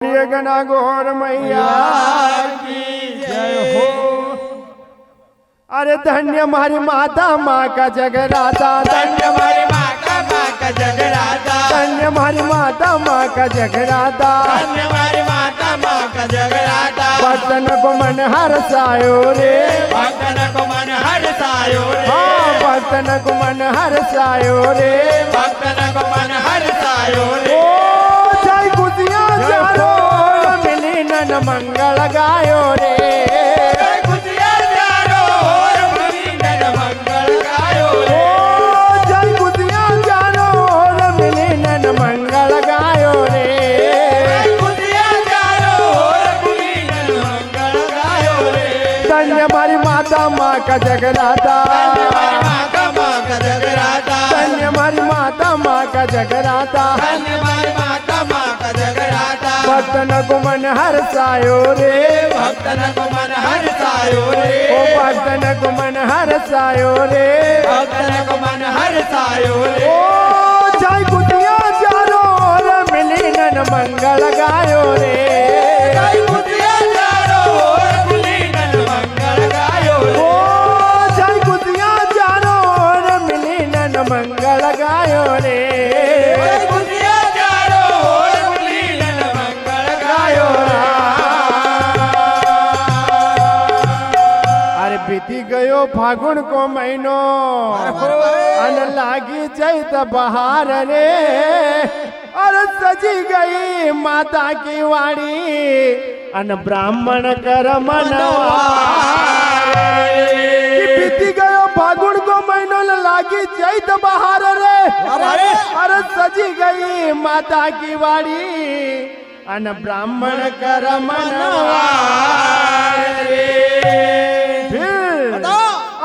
गणा गौर मैया की जय हो। अरे धन्य हमारी माता माँ का जगराता, धन्य हमारी माता माँ का जगराता, धन्य हमारी माता माँ का जगराता, धन्य हमारी माता माँ का जगराता। भक्तन को मन हर्षायो रे, भक्तन को मन हर्षायो रे, हाँ भक्तन को मन हर्षायो रे, भक्तन को मन हर्षायो रे। ओ जय खुशियाँ चारों ओर मिली नन मंगल गायो रे, जय खुशियाँ चारों ओर मिली नन मंगल गायो रे। ओ जय खुशियाँ चारों ओर मिली नन मंगल गायो रे। जय खुशियाँ चारों ओर मिली नन मंगल गायो रे। धन्य हमारी माता माँ का जगराता, धन्य हमारी माता माँ का जगराता, धन्य हमारी माता माँ का जगराता, धन्य हमारी माता माँ का जगराता। भक्तन को मन हर्षायो रे, भक्तन को मन हर्षायो रे, ओ भक्तन को मन हर्षायो रे, भक्तन को मन हर्षायो रे। ओ जय खुशियाँ चारों ओर मिली नन मंगल गायो रे, जय खुशियाँ चारों ओर मिली नन मंगल गायो रे। ओ जय खुशियाँ चारों ओर मिली नन मंगल गायो रे। जय खुशियाँ चारों ओर मिली नन मंगल गायो रे। अरे बीती गयो फागुन को महीनो, अन लागी चैत बहार रे, अरे सजी गई माता की वाड़ी, अन ब्राह्मण कर मनवा। कि बीती गयो फागुन को महीनो न लागी चैत बहार रे, अरे सजी गई माता की वाड़ी, अन ब्राह्मण कर मनवा रे। फिर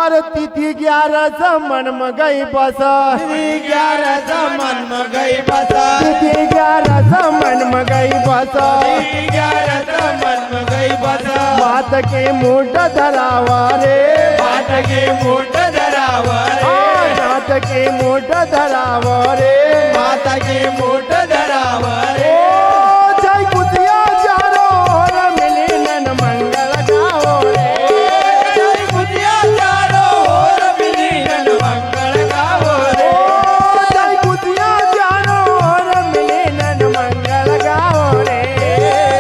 अरे तिथि 11 मन में गई बस, 11 मन में गई बसा, तिथि 11 मन में गई बस, 11 मन में गई बसा। मात के मुठ धरावा रे, बाट के मुठ धरावा रे, नाथ के मुठ धरावा रे, माता के मुठ धरावा रे। ओ जय खुशियाँ चारों ओर मिली नन मंगल गाओ रे, जय खुशियाँ चारों ओर मिली नन मंगल गाओ रे। ओ जय खुशियाँ चारों ओर मिली नन मंगल गाओ रे।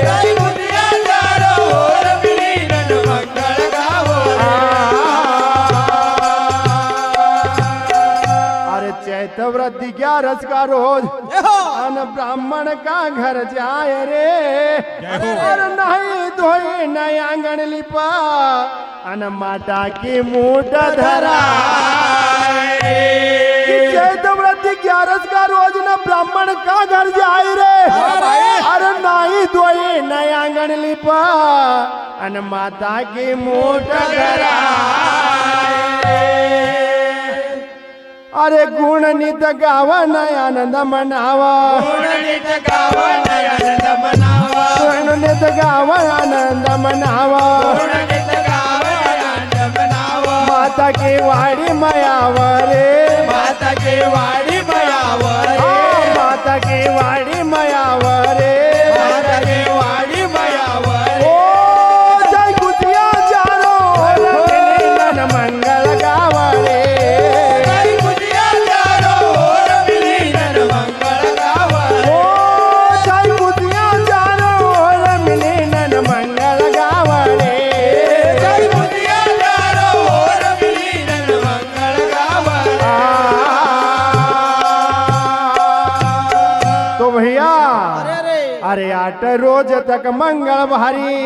जय खुशियाँ चारों ओर मिली नन मंगल गाओ रे। अरे चैत व्रत 11 का रोज अन ब्राह्मण का घर जाए रे, अरे नहीं धोई नई आंगन लिपा, अन माता की मूठ धरा। कि चैत व्रत 11 का रोज न ब्राह्मण का घर जाए रे, अरे नहीं धोई नई आंगन लिपा, अन माता की मूठ धरा। अरे गुण नित गावन आनंद मनावा, गुण नित गावन आनंद मनावा, गुण नित गावन आनंद मनावा, गुण नित गावन आनंद मनावा। माता की वाड़ी मयावा रे, माता के वाड़ी मयावा रे, माता की वाड़ी मयावा रे, माता के वाड़ी मयावा रे। ओ जय खुशियाँ चारों ओर मिली नन मंगल गावा रे, जय खुशियाँ चारों ओर मिली नन मंगल गावा रे। ओ जय खुशियाँ चारों ओर मिली नन मंगल गावा रे। जय खुशियाँ चारों ओर मिली नन मंगल गावा रे। तो भैया अरे 8 रोज तक मंगल भारी,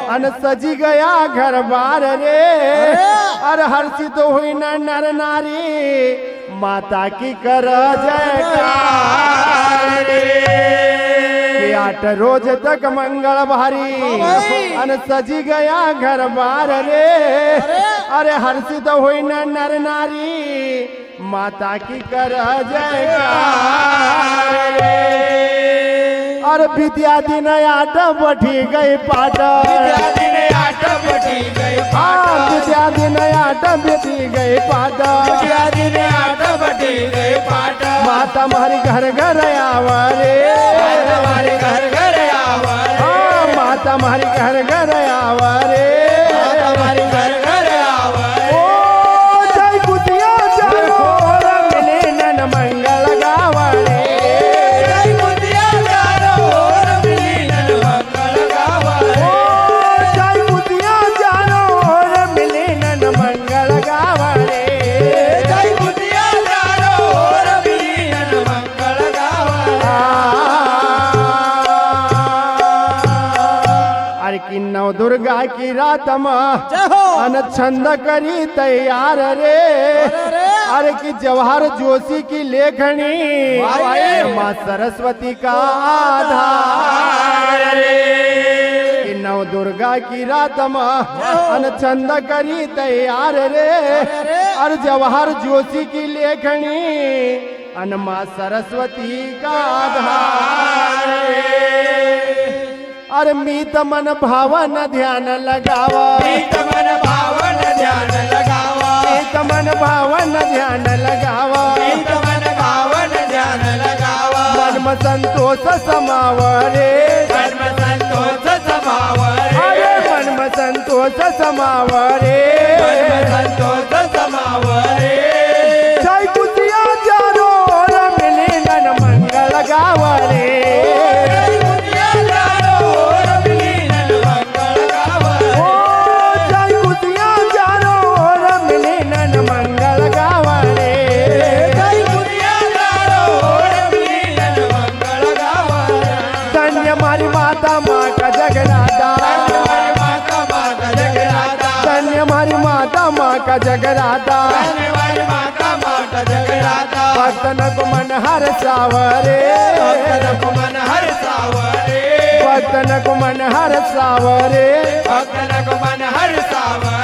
अन सजी गया घर बार रे, अरे हर्षित हुई न नर नारी, माता की कर जयकार रे। कि 8 रोज तक मंगल भारी, अन सजी गया घर बार रे, अरे हर्षित हुई न नर नारी, माता की कर जयकार रे। और विद्या दिन 8 बैठी गई पाट, विद्या दिन 8 આટપટી ગઈ આ પાટણ દુધિયાદીને આટપટી ગઈ પાટણ દુધિયાદીને આટપટી ગઈ પાટણ માતા મારી ઘર ઘર આવે રે તમારી ઘર ઘર આવે હા માતા મારી ઘર ઘર આવે રે તમારી ઘર ઘર આવે ઓ જય બુધિયા ચાલો મિલે નન મંગળ ગાવે રે જય બુધિયા ચારો રમીનન મંગળ ગાવે ઓ જય બુધિયા ચાલો મિલે નન મંગળ ગાવે રે જય બુધિયા ચારો રમીનન મંગળ ગાવે अरे की नव दुर्गा की रात में अन छंद करी तैयार रे अरे की जवाहर जोशी की लेखनी माँ सरस्वती का आधार रे की नव दुर्गा की रात में अन छंद करी तैयार रे और जवाहर जोशी की लेखनी अन माँ सरस्वती का आधार रे अरे मीत मन भावन ध्यान लगावा मीत मन भावन ध्यान लगावा मीत मन भावन ध्यान लगावा मीत मन भावन ध्यान लगावा मन में संतोष समावरे धर्म संतोष समावरे अरे मन में संतोष समावरे धर्म संतोष समावरे जय कुतिया चारो मिले नन मंगल गावरे जय बुधिया चारो रमीनन मंगल गावे ओ जय कुतिया चारो मिले नन मंगल गावरे जय बुधिया चारो रमीनन मंगल गावे धन्य मारी माता माँ का जगराता हमारी माता माता जगराता धन्य मारी माता माँ का जगराता हमारी माता माता जगराता भक्तन को मन हर सावरे भक्तन को मन हर सावरे भक्तन को मन हर सावरे भक्तन को मन हर सावरे